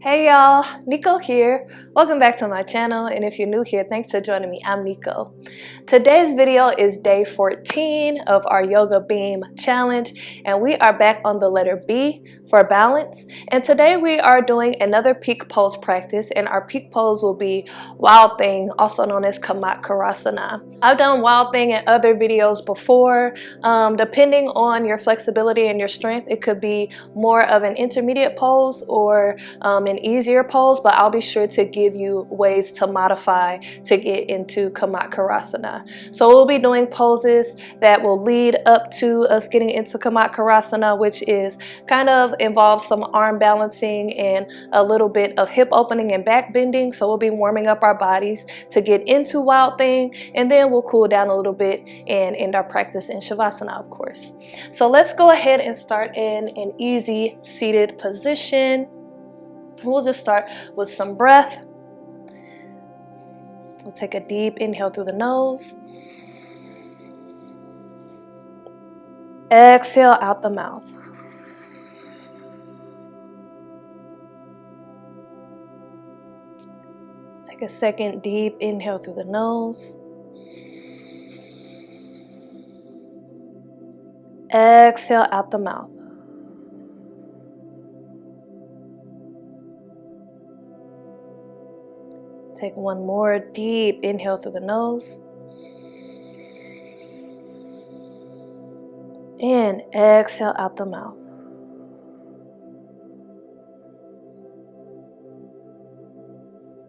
Hey y'all, Nico here. Welcome back to my channel, and if you're new here, thanks for joining me. I'm Nico. Today's video is day 14 of our yoga B.E.A.M challenge, and we are back on the letter B for balance. And today we are doing another peak pose practice, and our peak pose will be wild thing, also known as Karasana. I've done wild thing in other videos before. Depending on your flexibility and your strength, it could be more of an intermediate pose or an easier pose, but I'll be sure to give you ways to modify to get into Karasana. So we'll be doing poses that will lead up to us getting into Karasana, which is kind of involves some arm balancing and a little bit of hip opening and back bending. So we'll be warming up our bodies to get into wild thing, and then we'll cool down a little bit and end our practice in Shavasana, of course. So let's go ahead and start in an easy seated position. We'll just start with some breath. We'll take a deep inhale through the nose. Exhale out the mouth. Take a second deep inhale through the nose. Exhale out the mouth. Take one more deep inhale through the nose. And exhale out the mouth.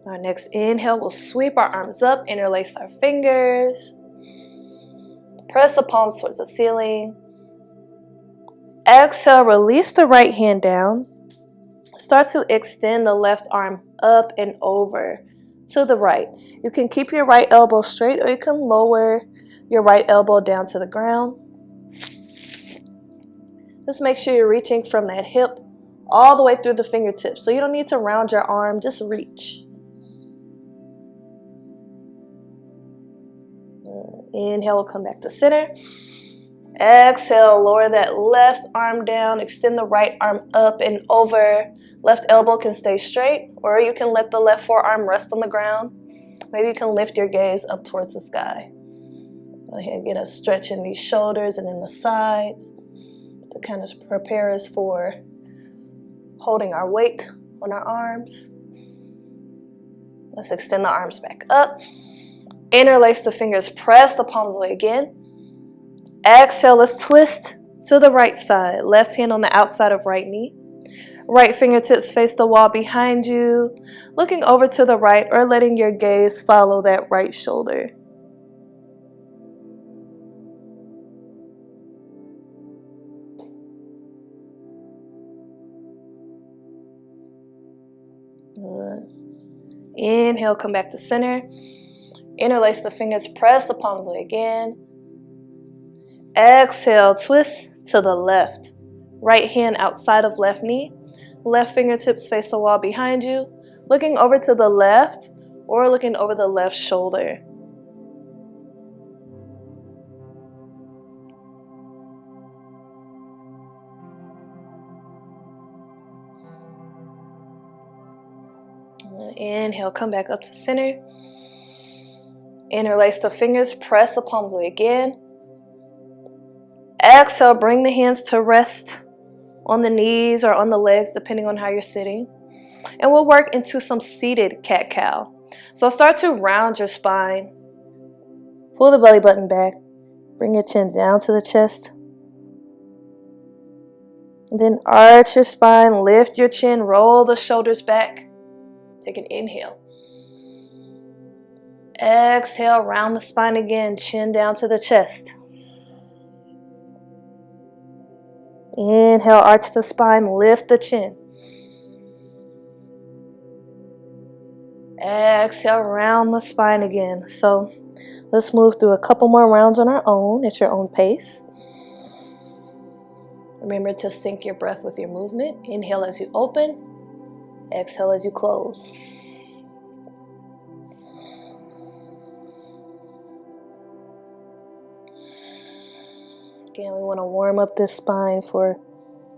Our next inhale, we'll sweep our arms up, interlace our fingers. Press the palms towards the ceiling. Exhale, release the right hand down. Start to extend the left arm up and over to the right. You can keep your right elbow straight, or you can lower your right elbow down to the ground. Just make sure you're reaching from that hip all the way through the fingertips. So you don't need to round your arm, just reach. Inhale, we'll come back to center. Exhale, lower that left arm down, extend the right arm up and over. Left elbow can stay straight, or you can let the left forearm rest on the ground. Maybe you can lift your gaze up towards the sky. Go ahead and get a stretch in these shoulders and in the sides to kind of prepare us for holding our weight on our arms. Let's extend the arms back up. Interlace the fingers, press the palms away again. Exhale, let's twist to the right side. Left hand on the outside of right knee. Right fingertips face the wall behind you, looking over to the right or letting your gaze follow that right shoulder. Good. Inhale, come back to center. Interlace the fingers, press the palms away again. Exhale, twist to the left. Right hand outside of left knee. Left fingertips face the wall behind you, looking over to the left or looking over the left shoulder. Inhale, come back up to center. Interlace the fingers, press the palms away again. Exhale, bring the hands to rest on the knees or on the legs, depending on how you're sitting. And we'll work into some seated cat-cow. So start to round your spine. Pull the belly button back. Bring your chin down to the chest. Then arch your spine, lift your chin, roll the shoulders back. Take an inhale. Exhale, round the spine again, chin down to the chest. Inhale, arch the spine, lift the chin. Exhale, round the spine again. So let's move through a couple more rounds on our own at your own pace. Remember to sync your breath with your movement. Inhale as you open, exhale as you close. Again, we want to warm up this spine for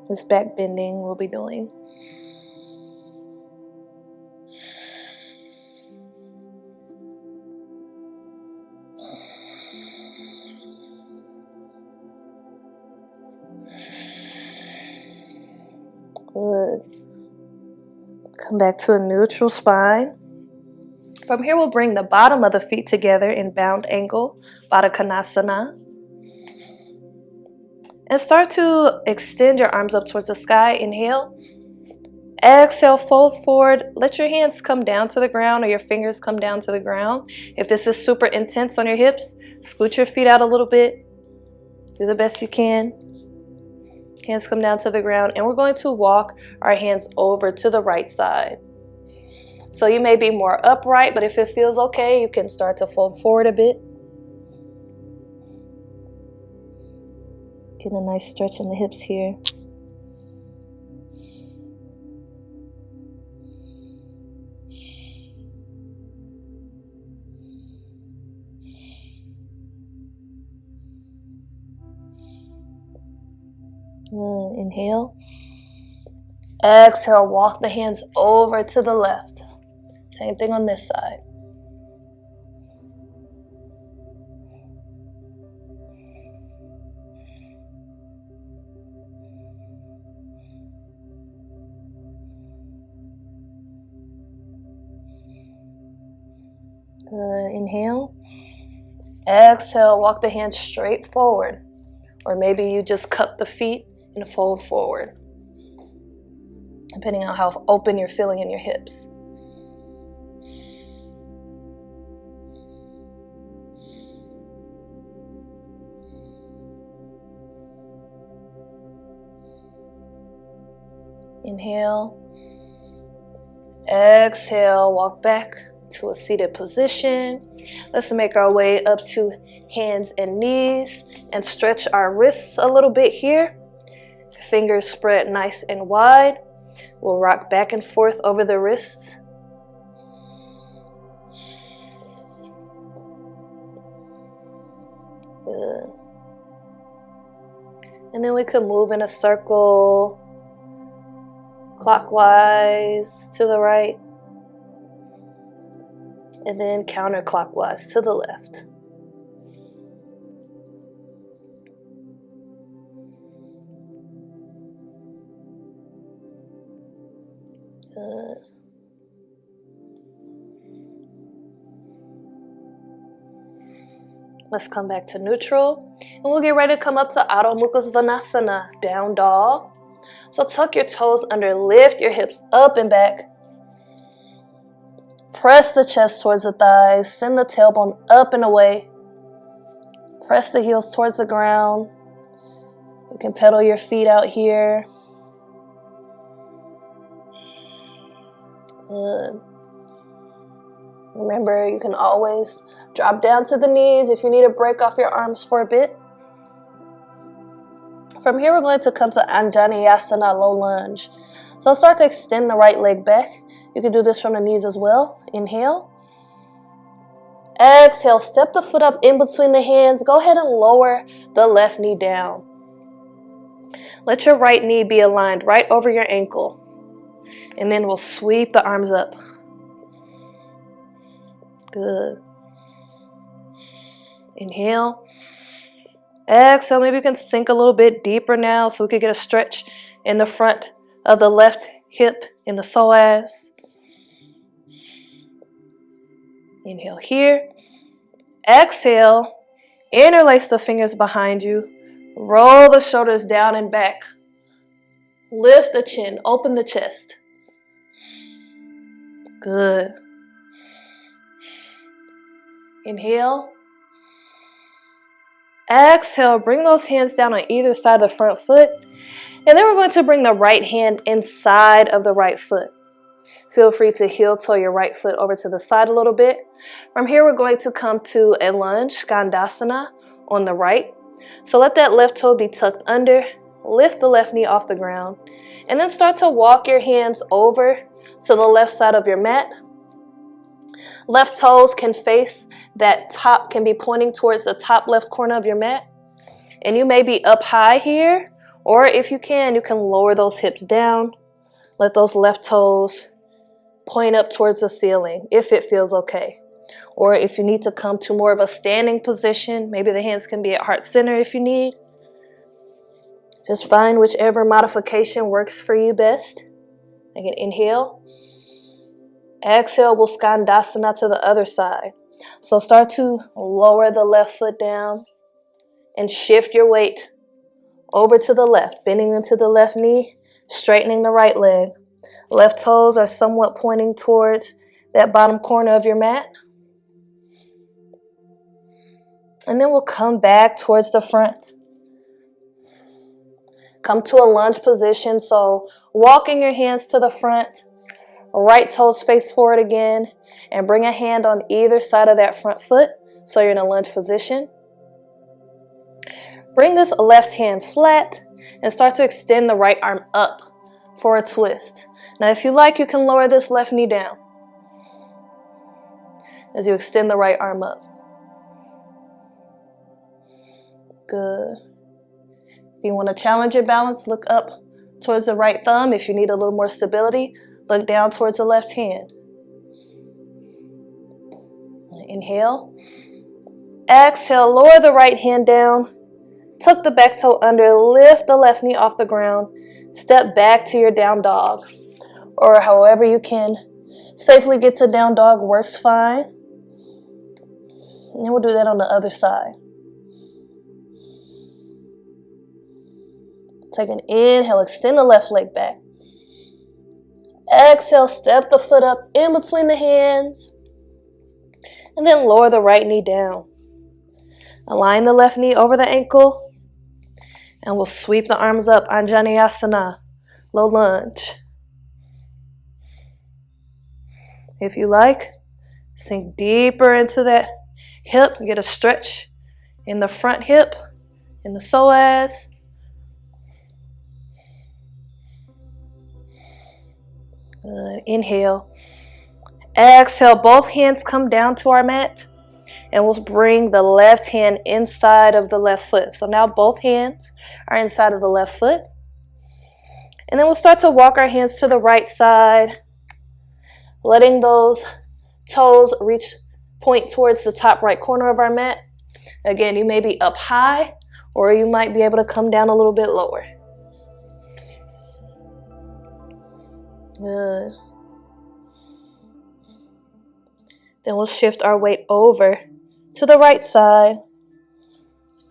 this back bending we'll be doing. Good. Come back to a neutral spine. From here, we'll bring the bottom of the feet together in bound angle, Baddha Konasana. And start to extend your arms up towards the sky. Inhale. Exhale, fold forward. Let your hands come down to the ground or your fingers come down to the ground. If this is super intense on your hips, scoot your feet out a little bit. Do the best you can. Hands come down to the ground, and we're going to walk our hands over to the right side. So you may be more upright, but if it feels okay, you can start to fold forward a bit. Getting a nice stretch in the hips here. Inhale. Exhale, walk the hands over to the left. Same thing on this side. Inhale. Exhale, walk the hands straight forward. Or maybe you just cup the feet and fold forward, depending on how open you're feeling in your hips. Inhale. Exhale, walk back to a seated position. Let's make our way up to hands and knees and stretch our wrists a little bit here. Fingers spread nice and wide. We'll rock back and forth over the wrists. Good. And then we could move in a circle clockwise to the right, and then counterclockwise to the left. Good. Let's come back to neutral, and we'll get ready to come up to Adho Mukha Svanasana, down dog. So tuck your toes under, lift your hips up and back. Press the chest towards the thighs, send the tailbone up and away. Press the heels towards the ground. You can pedal your feet out here. Good. Remember, you can always drop down to the knees if you need to break off your arms for a bit. From here, we're going to come to Anjaneyasana, low lunge. So start to extend the right leg back. You can do this from the knees as well. Inhale. Exhale, step the foot up in between the hands. Go ahead and lower the left knee down. Let your right knee be aligned right over your ankle. And then we'll sweep the arms up. Good. Inhale. Exhale, maybe you can sink a little bit deeper now so we can get a stretch in the front of the left hip in the psoas. Inhale here. Exhale, interlace the fingers behind you. Roll the shoulders down and back. Lift the chin, open the chest. Good. Inhale. Exhale, bring those hands down on either side of the front foot. And then we're going to bring the right hand inside of the right foot. Feel free to heel toe your right foot over to the side a little bit. From here, we're going to come to a lunge, Skandasana, on the right. So let that left toe be tucked under. Lift the left knee off the ground. And then start to walk your hands over to the left side of your mat. Left toes can face that top, can be pointing towards the top left corner of your mat. And you may be up high here, or if you can lower those hips down. Let those left toes point up towards the ceiling if it feels okay. Or if you need to come to more of a standing position, maybe the hands can be at heart center if you need. Just find whichever modification works for you best. Again, inhale. Exhale, we'll skandasana to the other side. So start to lower the left foot down and shift your weight over to the left, bending into the left knee, straightening the right leg. Left toes are somewhat pointing towards that bottom corner of your mat. And then we'll come back towards the front. Come to a lunge position. So walking your hands to the front, right toes face forward again, and bring a hand on either side of that front foot so you're in a lunge position. Bring this left hand flat and start to extend the right arm up for a twist. Now, if you like, you can lower this left knee down as you extend the right arm up. Good. If you want to challenge your balance, look up towards the right thumb. If you need a little more stability, look down towards the left hand. Inhale. Exhale, lower the right hand down. Tuck the back toe under, lift the left knee off the ground. Step back to your down dog. Or however you can safely get to down dog works fine. And then we'll do that on the other side. Take an inhale, extend the left leg back. Exhale, step the foot up in between the hands. And then lower the right knee down. Align the left knee over the ankle. And we'll sweep the arms up, Anjaneyasana, low lunge. If you like, sink deeper into that hip. Get a stretch in the front hip, in the psoas. Good. Inhale. Exhale, both hands come down to our mat. And we'll bring the left hand inside of the left foot. So now both hands are inside of the left foot. And then we'll start to walk our hands to the right side, letting those toes point towards the top right corner of our mat. Again, you may be up high, or you might be able to come down a little bit lower. Good. Then we'll shift our weight over to the right side.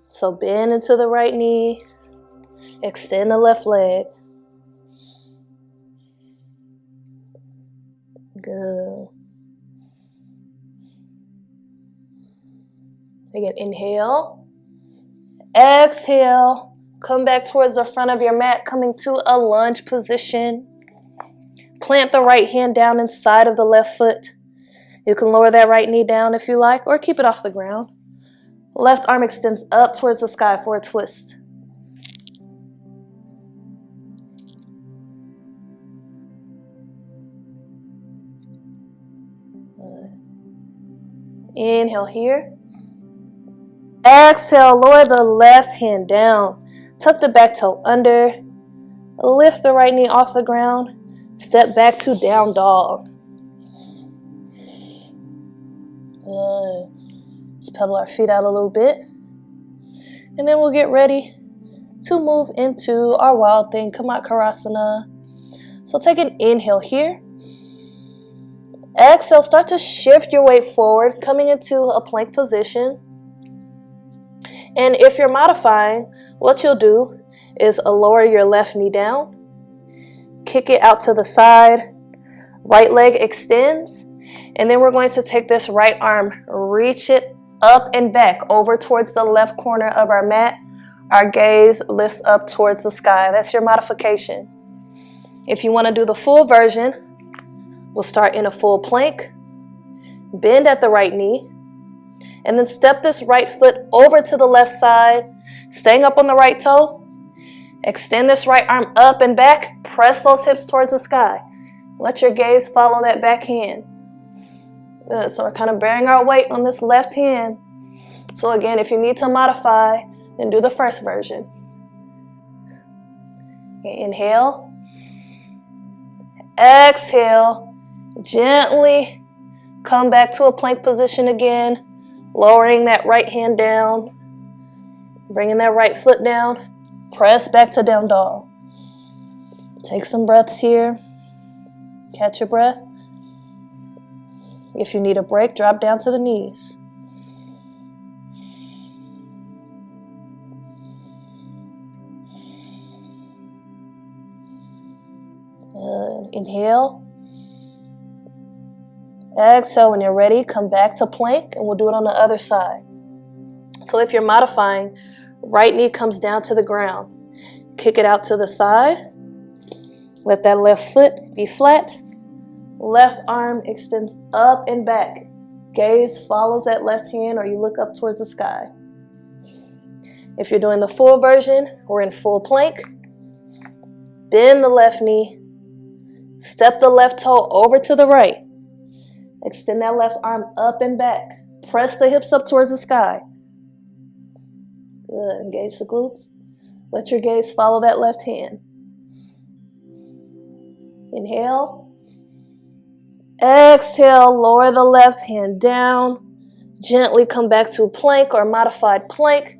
So bend into the right knee. Extend the left leg. Good. Again, inhale. Exhale. Come back towards the front of your mat, coming to a lunge position. Plant the right hand down inside of the left foot. You can lower that right knee down if you like, or keep it off the ground. Left arm extends up towards the sky for a twist. Inhale here. Exhale, lower the left hand down. Tuck the back toe under. Lift the right knee off the ground. Step back to down dog. Good. Let's pedal our feet out a little bit. And then we'll get ready to move into our wild thing, Kamatkarasana. So take an inhale here. Exhale, start to shift your weight forward, coming into a plank position. And if you're modifying, what you'll do is lower your left knee down, kick it out to the side, right leg extends, and then we're going to take this right arm, reach it up and back over towards the left corner of our mat. Our gaze lifts up towards the sky. That's your modification. If you want to do the full version, we'll start in a full plank, bend at the right knee, and then step this right foot over to the left side, staying up on the right toe. Extend this right arm up and back, press those hips towards the sky. Let your gaze follow that back hand. Good. So we're kind of bearing our weight on this left hand. So again, if you need to modify, then do the first version. Okay, inhale. Exhale. Gently come back to a plank position again, lowering that right hand down, bringing that right foot down. Press back to down dog. Take some breaths here. Catch your breath. If you need a break, drop down to the knees. Inhale. Exhale. When you're ready, come back to plank, and we'll do it on the other side. So if you're modifying, right knee comes down to the ground. Kick it out to the side. Let that left foot be flat. Left arm extends up and back. Gaze follows that left hand, or you look up towards the sky. If you're doing the full version, we're in full plank. Bend the left knee. Step the left toe over to the right. Extend that left arm up and back. Press the hips up towards the sky. Good. Engage the glutes. Let your gaze follow that left hand. Inhale. Exhale. Lower the left hand down. Gently come back to plank or modified plank.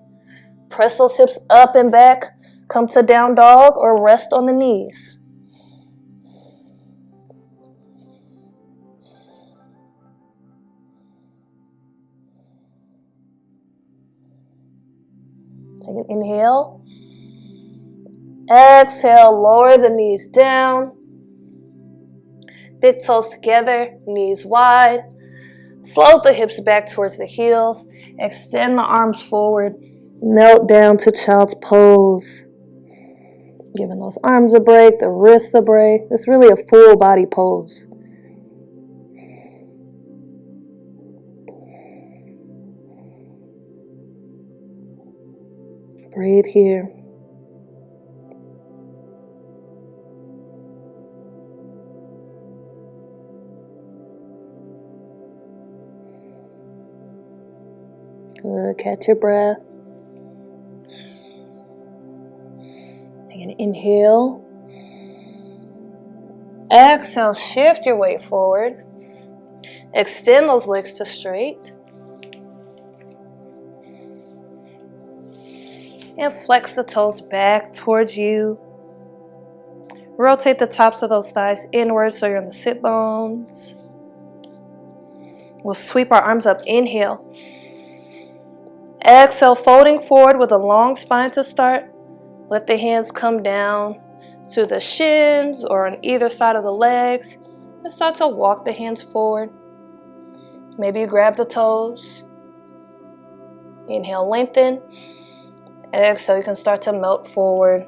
Press those hips up and back. Come to down dog or rest on the knees. Take an inhale. Exhale, lower the knees down. Big toes together, knees wide. Float the hips back towards the heels. Extend the arms forward. Melt down to child's pose. Giving those arms a break, the wrists a break. It's really a full body pose. Breathe here. Good. Catch your breath. Take an inhale. Exhale, shift your weight forward. Extend those legs to straight. And flex the toes back towards you. Rotate the tops of those thighs inward so you're on the sit bones. We'll sweep our arms up. Inhale. Exhale, folding forward with a long spine to start. Let the hands come down to the shins or on either side of the legs. And start to walk the hands forward. Maybe you grab the toes. Inhale, lengthen. Exhale, you can start to melt forward.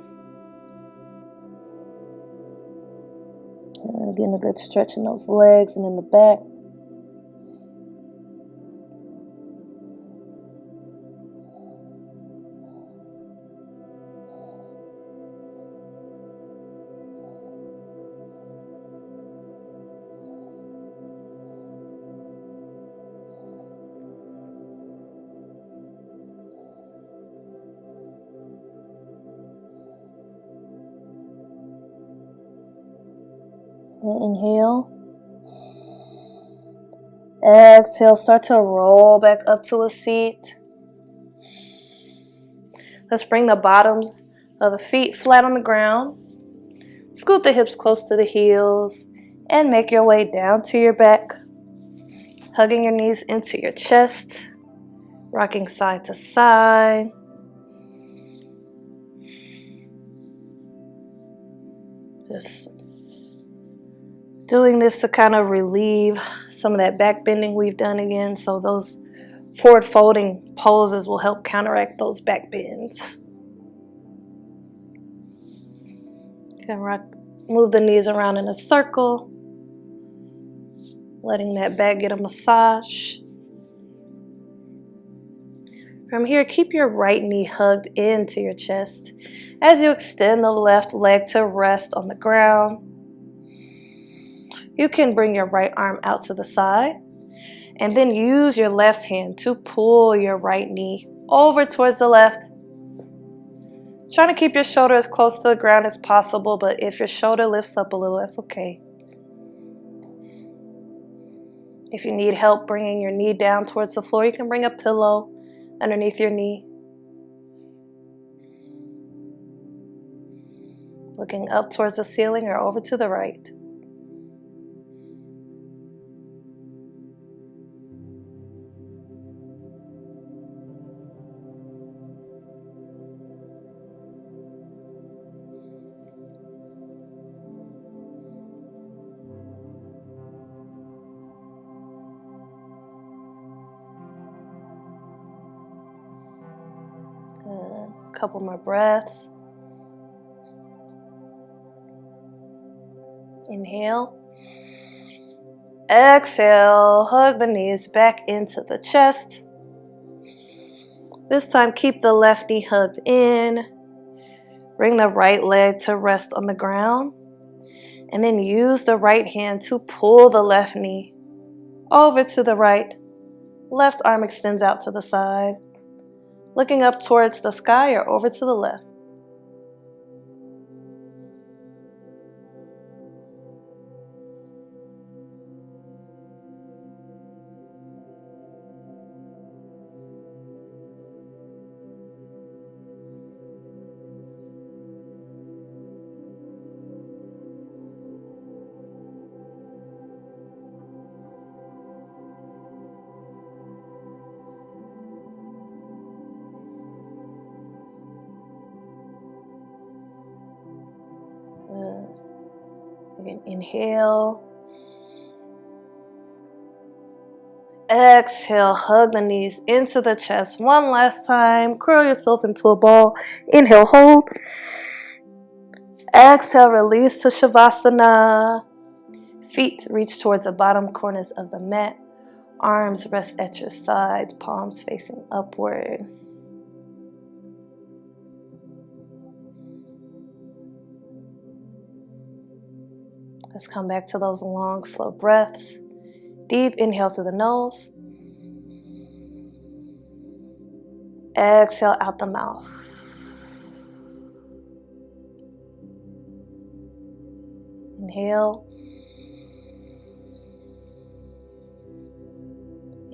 Getting a good stretch in those legs and in the back. Inhale. Exhale, start to roll back up to a seat. Let's bring the bottoms of the feet flat on the ground. Scoot the hips close to the heels and make your way down to your back. Hugging your knees into your chest. Rocking side to side. Just doing this to kind of relieve some of that back bending we've done again. So those forward folding poses will help counteract those back bends. You can move the knees around in a circle. Letting that back get a massage. From here, keep your right knee hugged into your chest as you extend the left leg to rest on the ground. You can bring your right arm out to the side and then use your left hand to pull your right knee over towards the left. Trying to keep your shoulder as close to the ground as possible, but if your shoulder lifts up a little, that's okay. If you need help bringing your knee down towards the floor, you can bring a pillow underneath your knee. looking up towards the ceiling or over to the right. A couple more breaths. Inhale. Exhale, hug the knees back into the chest. This time keep the left knee hugged in. Bring the right leg to rest on the ground. And then use the right hand to pull the left knee over to the right. Left arm extends out to the side. Looking up towards the sky or over to the left. Again, inhale. Exhale, hug the knees into the chest. One last time. Curl yourself into a ball. Inhale, hold. Exhale, release to Shavasana. Feet reach towards the bottom corners of the mat. Arms rest at your sides, palms facing upward. Let's come back to those long, slow breaths. Deep inhale through the nose. Exhale out the mouth. Inhale.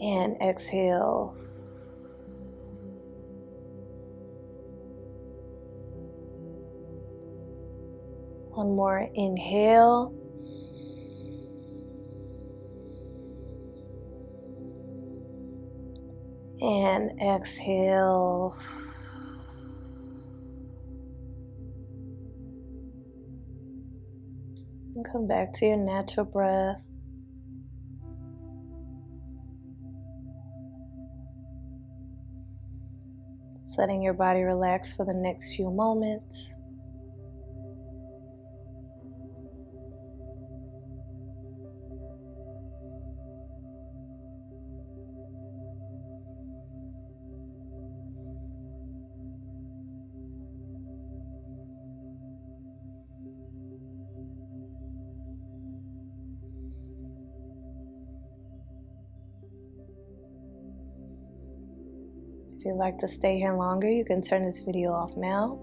And exhale. One more inhale. And exhale. And come back to your natural breath. Letting your body relax for the next few moments. If you'd like to stay here longer, you can turn this video off now.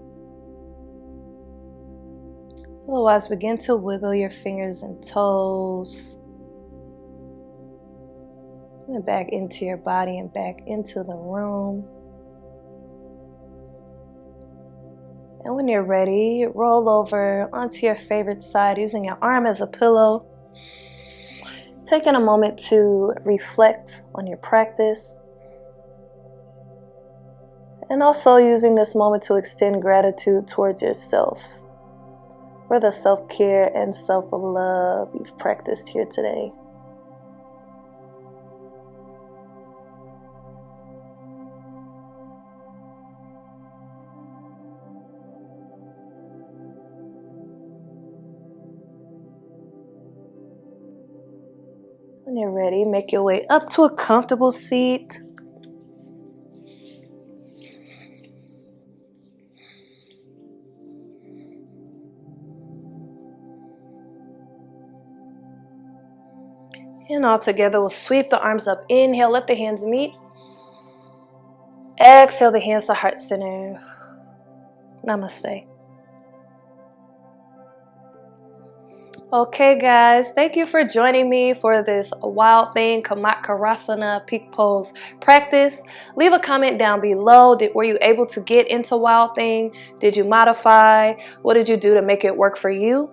Otherwise, begin to wiggle your fingers and toes. And back into your body and back into the room. And when you're ready, roll over onto your favorite side using your arm as a pillow. Taking a moment to reflect on your practice. And also using this moment to extend gratitude towards yourself for the self-care and self-love you've practiced here today. When you're ready, make your way up to a comfortable seat. And all together, we'll sweep the arms up. Inhale, let the hands meet. Exhale, the hands to heart center. Namaste. Okay guys, thank you for joining me for this Wild Thing Kamatkarasana peak pose practice. Leave a comment down below. Were you able to get into Wild Thing? Did you modify? What did you do to make it work for you?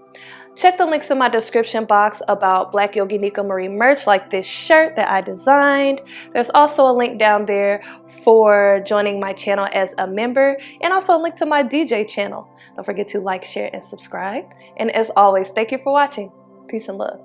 Check the links in my description box about Black Yogi Nico Marie merch like this shirt that I designed. There's also a link down there for joining my channel as a member, and also a link to my DJ channel. Don't forget to like, share, and subscribe. And as always, thank you for watching. Peace and love.